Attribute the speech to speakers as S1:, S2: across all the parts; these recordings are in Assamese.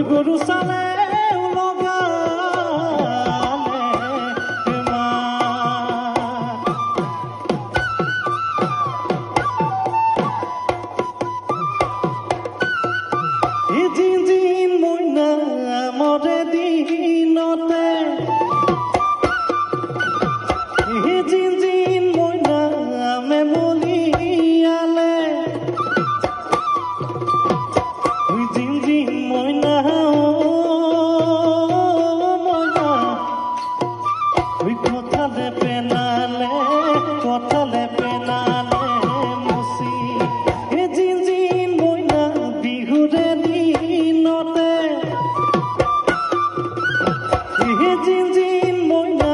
S1: গরু সালে জিন মইনা মরে দিনতে জিন মইনা মে মলিয়ালে জিন মইনা কথালে পেনালে মুসি জিন মইনা বিহুরে দিনতে জিন মইনা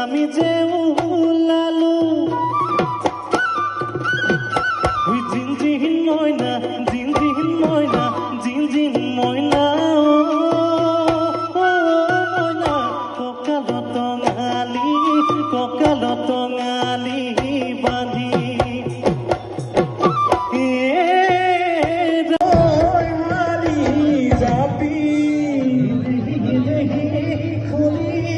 S1: আমি যে উলালো জিন মইনা জিন মইনা জিন মইনা ককাল টঙালি বান্ধি মারি যাবি খুলি